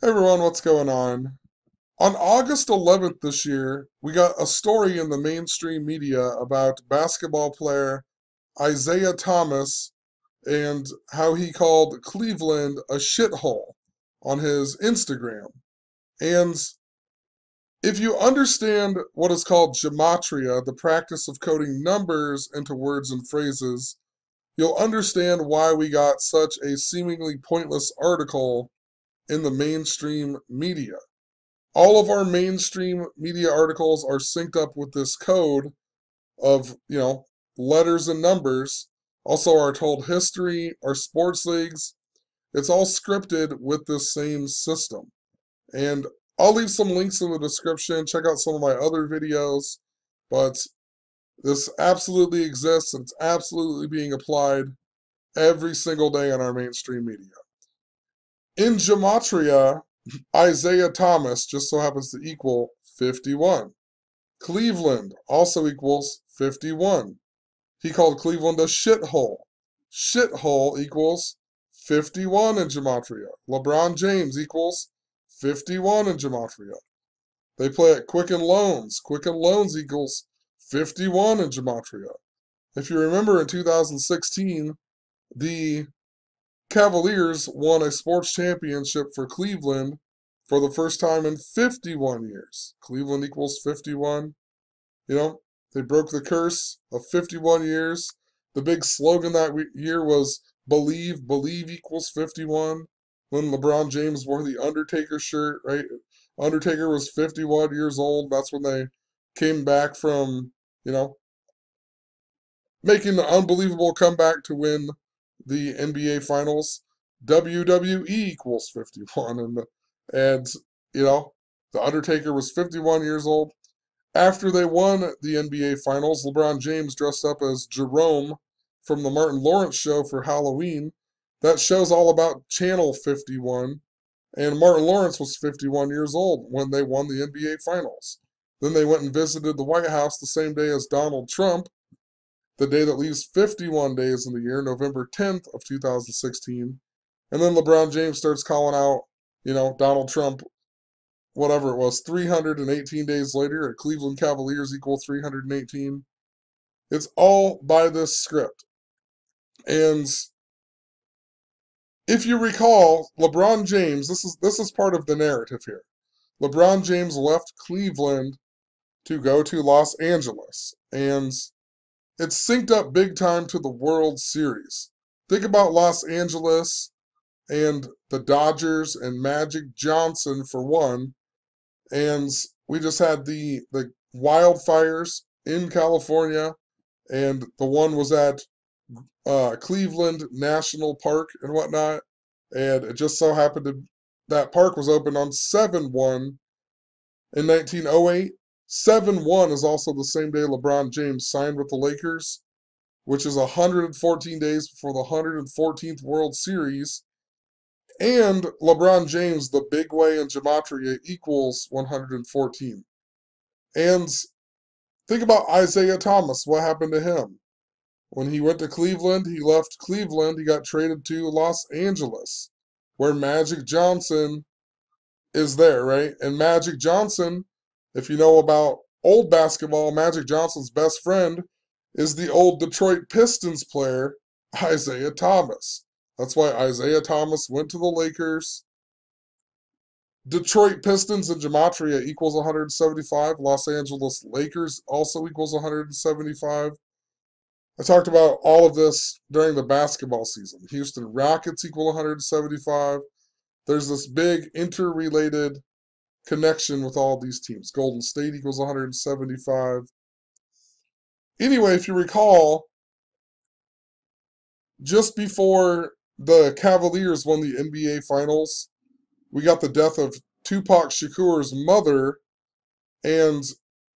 Hey everyone, what's going on? On August 11th this year, we got a story in the mainstream media about basketball player Isaiah Thomas and how he called Cleveland a shithole on his Instagram. And if you understand what is called gematria, the practice of coding numbers into words and phrases, you'll understand why we got such a seemingly pointless article in the mainstream media. All of our mainstream media articles are synced up with this code of, letters and numbers. Also, our told history, our sports leagues, it's all scripted with this same system. And I'll leave some links in the description. Check out some of my other videos. But this absolutely exists and it's absolutely being applied every single day in our mainstream media. In gematria, Isaiah Thomas just so happens to equal 51. Cleveland also equals 51. He called Cleveland a shithole. Shithole equals 51 in gematria. LeBron James equals 51 in gematria. They play at Quicken Loans. Quicken Loans equals 51 in gematria. If you remember in 2016, the Cavaliers won a sports championship for Cleveland for the first time in 51 years. Cleveland equals 51. You know, they broke the curse of 51 years. The big slogan that year was believe, believe equals 51. When LeBron James wore the Undertaker shirt, right? Undertaker was 51 years old. That's when they came back from, you know, making an unbelievable comeback to win the NBA Finals. WWE equals 51. And the Undertaker was 51 years old. After they won the NBA Finals, LeBron James dressed up as Jerome from the Martin Lawrence show for Halloween. That show's all about Channel 51, and Martin Lawrence was 51 years old when they won the NBA Finals. Then they went and visited the White House the same day as Donald Trump, the day that leaves 51 days in the year, November 10th of 2016. And then LeBron James starts calling out, Donald Trump whatever it was, 318 days later at Cleveland Cavaliers equal 318. It's all by this script. And if you recall, LeBron James, this is part of the narrative here. LeBron James left Cleveland to go to Los Angeles, and it's synced up big time to the World Series. Think about Los Angeles and the Dodgers and Magic Johnson for one. And we just had the wildfires in California, and the one was at Cleveland National Park and whatnot. And it just so happened that park was opened on 7/1 in 1908. 7/1 is also the same day LeBron James signed with the Lakers, which is 114 days before the 114th World Series. And LeBron James, the big way in gematria, equals 114. And think about Isaiah Thomas. What happened to him? When he went to Cleveland, he left Cleveland. He got traded to Los Angeles, where Magic Johnson is there, right? And Magic Johnson, if you know about old basketball, Magic Johnson's best friend is the old Detroit Pistons player, Isaiah Thomas. That's why Isaiah Thomas went to the Lakers. Detroit Pistons and gematria equals 175. Los Angeles Lakers also equals 175. I talked about all of this during the basketball season. Houston Rockets equal 175. There's this big interrelated connection with all these teams. Golden State equals 175. Anyway, if you recall, just before the Cavaliers won the NBA Finals, we got the death of Tupac Shakur's mother, and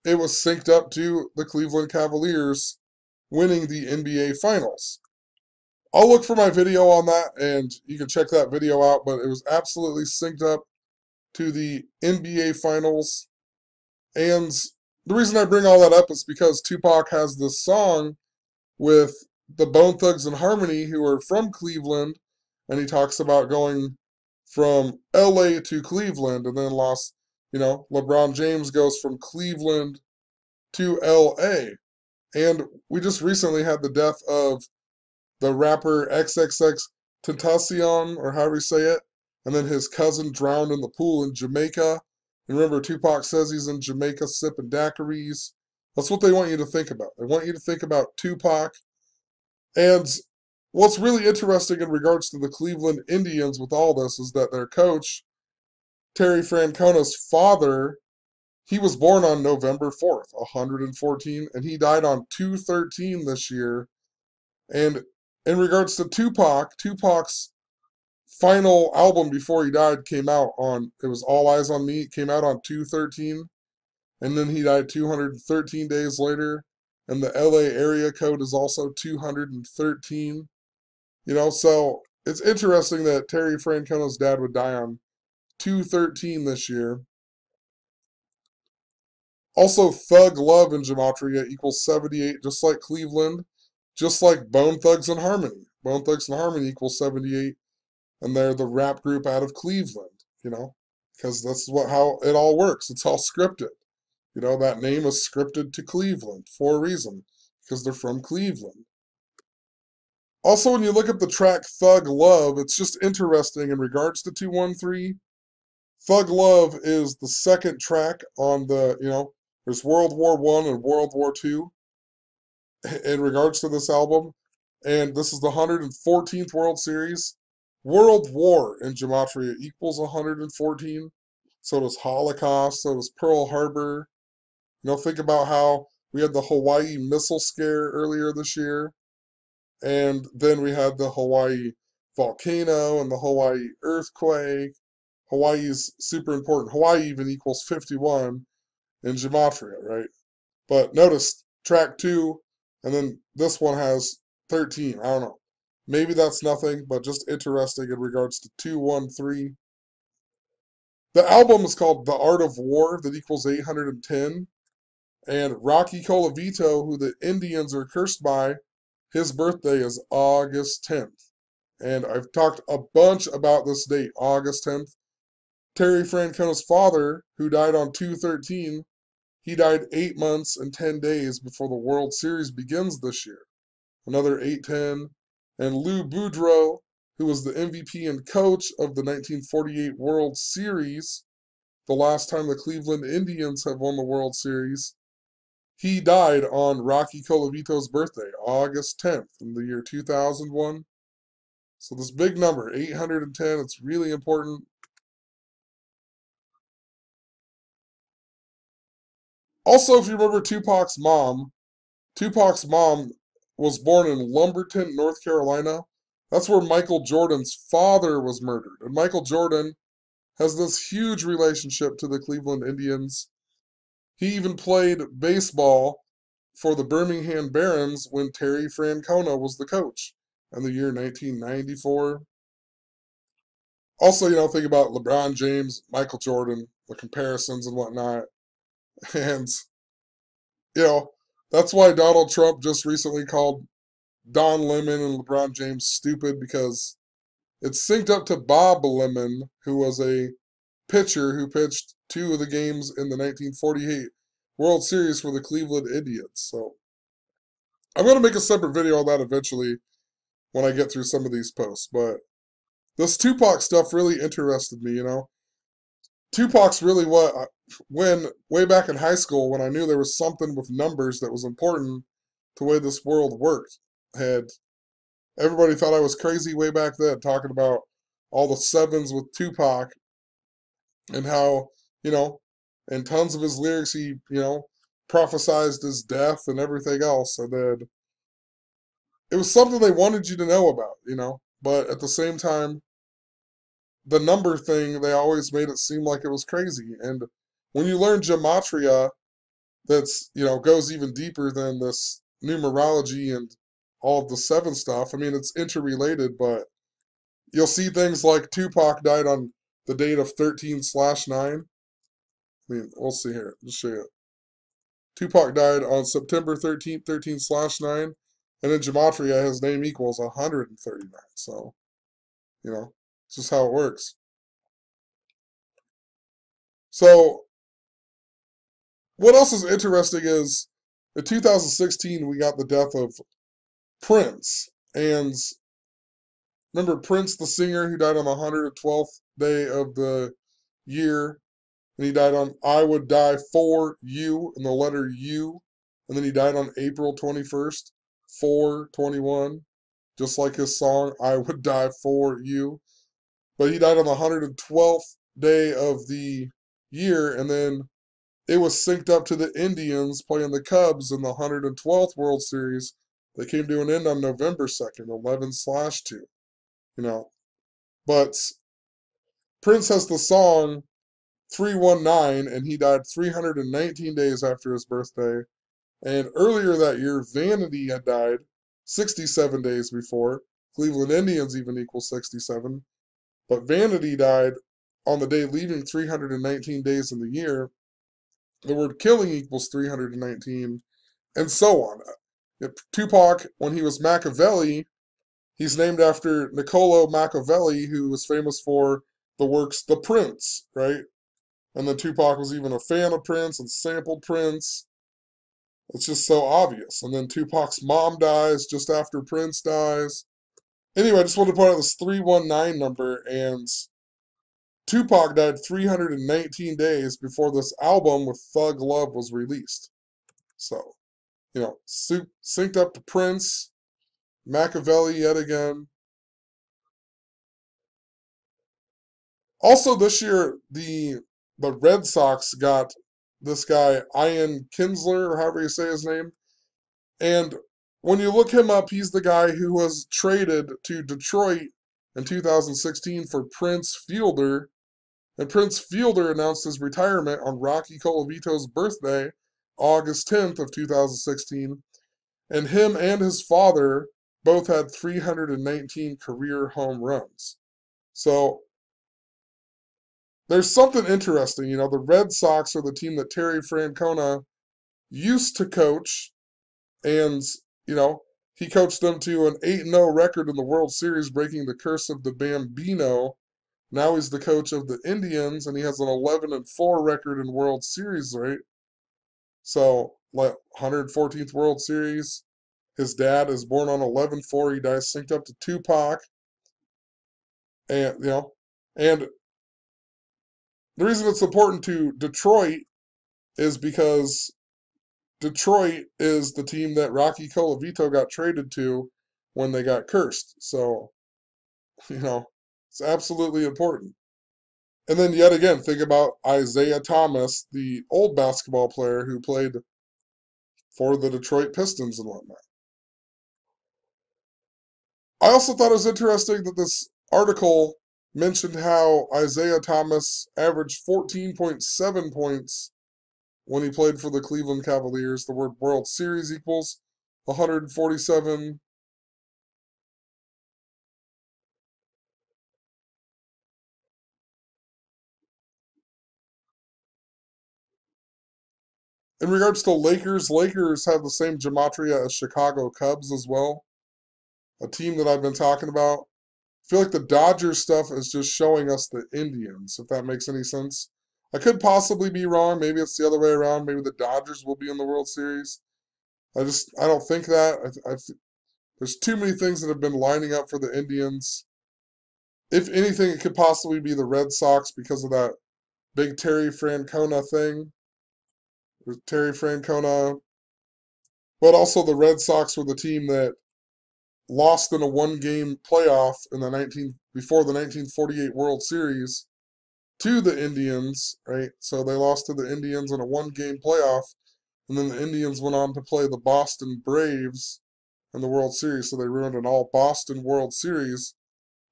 it was synced up to the Cleveland Cavaliers winning the NBA Finals. I'll look for my video on that, and you can check that video out, but it was absolutely synced up to the NBA Finals. And the reason I bring all that up is because Tupac has this song with the Bone Thugs and Harmony, who are from Cleveland, and he talks about going from LA to Cleveland and then lost, LeBron James goes from Cleveland to LA. And we just recently had the death of the rapper XXX Tentacion, or however you say it, and then his cousin drowned in the pool in Jamaica. And remember, Tupac says he's in Jamaica sipping daiquiris. That's what they want you to think about. They want you to think about Tupac. And what's really interesting in regards to the Cleveland Indians with all this is that their coach, Terry Francona's father, he was born on November 4th, 114, and he died on 213 this year. And in regards to Tupac, Tupac's final album before he died came out on, it was All Eyes on Me. It came out on 213, and then he died 213 days later. And the LA area code is also 213. So it's interesting that Terry Francona's dad would die on 213 this year. Also, Thug Love in Gematria equals 78, just like Cleveland, just like Bone Thugs and Harmony. Bone Thugs and Harmony equals 78, and they're the rap group out of Cleveland, because that's how it all works. It's all scripted. That name is scripted to Cleveland for a reason, because they're from Cleveland. Also, when you look at the track Thug Love, it's just interesting in regards to 213. Thug Love is the second track on there's World War I and World War II in regards to this album. And this is the 114th World Series. World War in Gematria equals 114. So does Holocaust, so does Pearl Harbor. Think about how we had the Hawaii missile scare earlier this year. And then we had the Hawaii volcano and the Hawaii earthquake. Hawaii's super important. Hawaii even equals 51 in Gematria, right? But notice track 2, and then this one has 13. I don't know. Maybe that's nothing, but just interesting in regards to 213. The album is called The Art of War, that equals 810. And Rocky Colavito, who the Indians are cursed by, his birthday is August 10th. And I've talked a bunch about this date, August 10th. Terry Francona's father, who died on 213, he died 8 months and 10 days before the World Series begins this year. Another 810. And Lou Boudreau, who was the MVP and coach of the 1948 World Series, the last time the Cleveland Indians have won the World Series, he died on Rocky Colavito's birthday, August 10th, in the year 2001. So this big number, 810, it's really important. Also, if you remember Tupac's mom was born in Lumberton, North Carolina. That's where Michael Jordan's father was murdered. And Michael Jordan has this huge relationship to the Cleveland Indians. He even played baseball for the Birmingham Barons when Terry Francona was the coach in the year 1994. Also, think about LeBron James, Michael Jordan, the comparisons and whatnot. And, you know, that's why Donald Trump just recently called Don Lemon and LeBron James stupid, because it's synced up to Bob Lemon, who was a pitcher who pitched 2 of the games in the 1948 World Series for the Cleveland Indians. So I'm going to make a separate video on that eventually when I get through some of these posts. But this Tupac stuff really interested me. Tupac's really when way back in high school, when I knew there was something with numbers that was important to the way this world worked. Had everybody thought I was crazy way back then, talking about all the sevens with Tupac and how, in tons of his lyrics, he, prophesized his death and everything else. And then it was something they wanted you to know about. But at the same time, the number thing, they always made it seem like it was crazy. And when you learn gematria, that's, goes even deeper than this numerology and all of the seven stuff. I mean, it's interrelated, but you'll see things like Tupac died on the date of 13/9. I mean, we'll see here. Just show you. Tupac died on September 13th, 13/9. And in Gematria, his name equals 139. So, it's just how it works. So what else is interesting is in 2016 we got the death of Prince. And remember Prince, the singer who died on the 112th day of the year, and he died on I Would Die For You, and the letter U, and then he died on April 21st, 4/21, just like his song I Would Die For You. But he died on the 112th day of the year, and then it was synced up to the Indians playing the Cubs in the 112th World Series. They came to an end on November 2nd, 11/2. You know, but Prince has the song 319, and he died 319 days after his birthday. And earlier that year, Vanity had died 67 days before. Cleveland Indians even equal 67. But Vanity died on the day leaving 319 days in the year. The word killing equals 319, and so on. Tupac, when he was Machiavelli, he's named after Niccolo Machiavelli, who was famous for the works The Prince, right? And then Tupac was even a fan of Prince and sampled Prince. It's just so obvious. And then Tupac's mom dies just after Prince dies. Anyway, I just wanted to point out this 319 number, and Tupac died 319 days before this album with Thug Love was released. So, synced up to Prince, Machiavelli yet again. Also this year, the Red Sox got this guy, Ian Kinsler, or however you say his name. And when you look him up, he's the guy who was traded to Detroit in 2016 for Prince Fielder. And Prince Fielder announced his retirement on Rocky Colavito's birthday, August 10th of 2016. And him and his father both had 319 career home runs. So there's something interesting. The Red Sox are the team that Terry Francona used to coach, and, you know, he coached them to an 8-0 record in the World Series, breaking the curse of the Bambino. Now he's the coach of the Indians, and he has an 11-4 record in World Series, right? So, like 114th World Series. His dad is born on 11/4. He dies synced up to Tupac, and and the reason it's important to Detroit is because Detroit is the team that Rocky Colavito got traded to when they got cursed. So, you know, it's absolutely important. And then yet again, think about Isaiah Thomas, the old basketball player who played for the Detroit Pistons and whatnot. I also thought it was interesting that this article mentioned how Isaiah Thomas averaged 14.7 points when he played for the Cleveland Cavaliers. The word World Series equals 147. In regards to Lakers, Lakers have the same gematria as Chicago Cubs as well, a team that I've been talking about. I feel like the Dodgers stuff is just showing us the Indians, if that makes any sense. I could possibly be wrong. Maybe it's the other way around. Maybe the Dodgers will be in the World Series. I don't think that. There's too many things that have been lining up for the Indians. If anything, it could possibly be the Red Sox because of that big Terry Francona thing. Terry Francona, but also the Red Sox were the team that lost in a one-game playoff in the 19 before the 1948 World Series to the Indians, right? So they lost to the Indians in a one-game playoff, and then the Indians went on to play the Boston Braves in the World Series, so they ruined an all-Boston World Series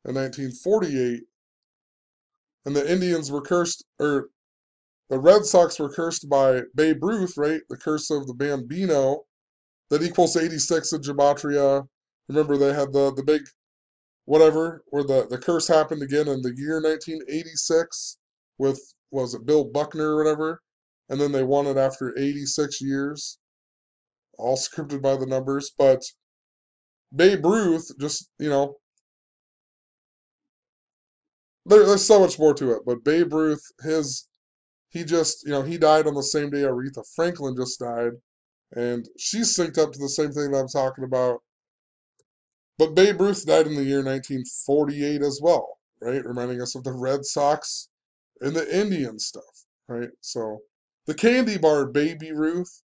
in 1948. And the Indians were cursed, or the Red Sox were cursed by Babe Ruth, right? The curse of the Bambino. That equals 86 in Gematria. Remember, they had the big whatever, where the curse happened again in the year 1986 with, was it Bill Buckner or whatever? And then they won it after 86 years, all scripted by the numbers. But Babe Ruth, just, there's so much more to it. But Babe Ruth, he just, he died on the same day Aretha Franklin just died, and she's synced up to the same thing that I'm talking about. But Babe Ruth died in the year 1948 as well, right? Reminding us of the Red Sox and the Indian stuff, right? So the candy bar Baby Ruth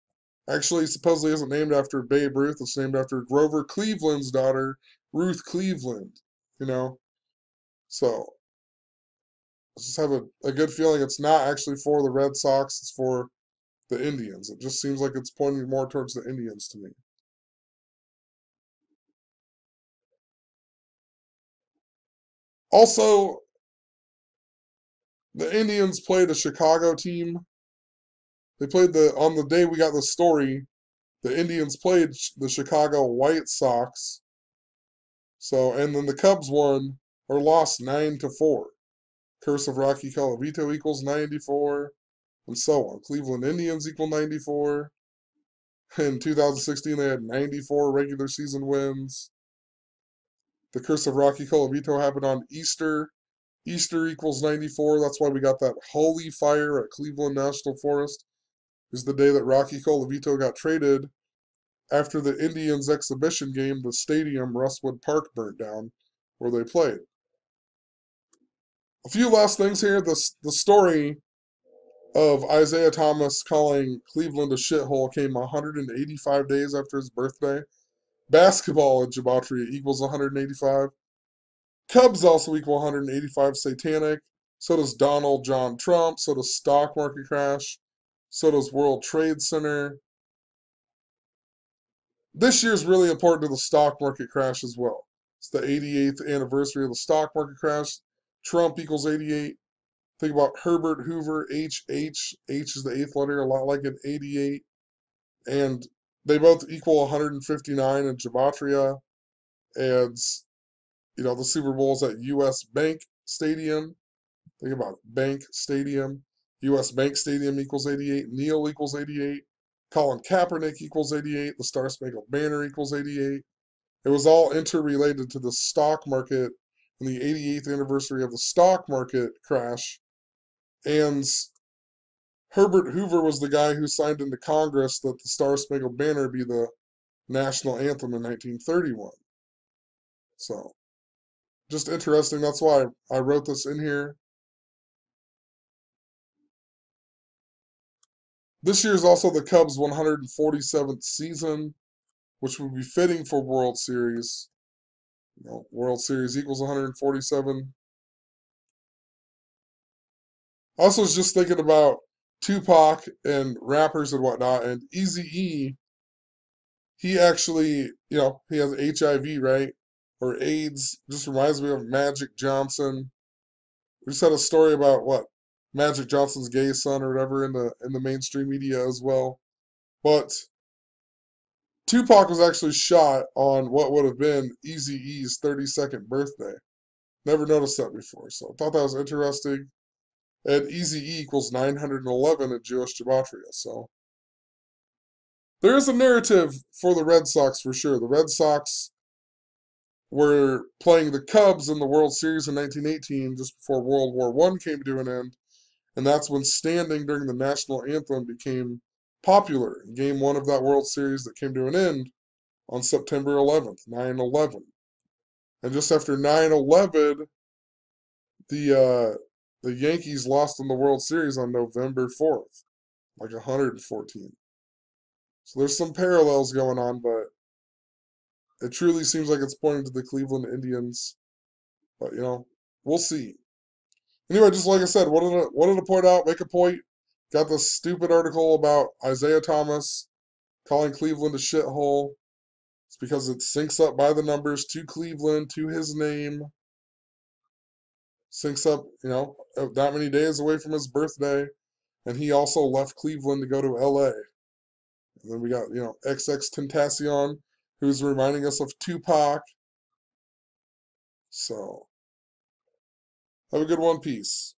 actually supposedly isn't named after Babe Ruth. It's named after Grover Cleveland's daughter, Ruth Cleveland, you know? So I just have a good feeling it's not actually for the Red Sox, it's for the Indians. It just seems like it's pointing more towards the Indians to me. Also, the Indians played a Chicago team. They played on the day we got the story, the Indians played the Chicago White Sox. So, and then the Cubs won or lost 9-4. Curse of Rocky Colavito equals 94, and so on. Cleveland Indians equal 94. In 2016, they had 94 regular season wins. The Curse of Rocky Colavito happened on Easter. Easter equals 94. That's why we got that holy fire at Cleveland National Forest. Is the day that Rocky Colavito got traded. After the Indians exhibition game, the stadium, Rustwood Park, burnt down where they played. A few last things here. The story of Isaiah Thomas calling Cleveland a shithole came 185 days after his birthday. Basketball in Gematria equals 185. Cubs also equal 185 satanic. So does Donald John Trump. So does stock market crash. So does World Trade Center. This year is really important to the stock market crash as well. It's the 88th anniversary of the stock market crash. Trump equals 88. Think about Herbert Hoover, H. H is the eighth letter, a lot like an 88. And they both equal 159 in Gematria. And, the Super Bowl's at U.S. Bank Stadium. Think about Bank Stadium. U.S. Bank Stadium equals 88. Neil equals 88. Colin Kaepernick equals 88. The Star Spangled Banner equals 88. It was all interrelated to the stock market and the 88th anniversary of the stock market crash. And Herbert Hoover was the guy who signed into Congress that the Star Spangled Banner be the national anthem in 1931. So, just interesting. That's why I wrote this in here. This year is also the Cubs' 147th season, which would be fitting for World Series. World Series equals 147. I also was just thinking about Tupac and rappers and whatnot, and Eazy-E, he actually, he has HIV, right? Or AIDS. Just reminds me of Magic Johnson. We just had a story about what Magic Johnson's gay son or whatever in the mainstream media as well. But Tupac was actually shot on what would have been Eazy-E's 32nd birthday. Never noticed that before, so I thought that was interesting. And Eazy-E equals 911 in Jewish Gematria, so there is a narrative for the Red Sox for sure. The Red Sox were playing the Cubs in the World Series in 1918, just before World War I came to an end, and that's when standing during the national anthem became popular in Game 1 of that World Series that came to an end on September 11th, 9/11. And just after 9/11, the Yankees lost in the World Series on November 4th, like 114. So there's some parallels going on, but it truly seems like it's pointing to the Cleveland Indians. But we'll see. Anyway, just like I said, wanted to point out, make a point. Got this stupid article about Isaiah Thomas calling Cleveland a shithole. It's because it syncs up by the numbers to Cleveland, to his name. Syncs up, that many days away from his birthday. And he also left Cleveland to go to LA. And then we got, XX Tentacion, who's reminding us of Tupac. So, have a good one. Peace.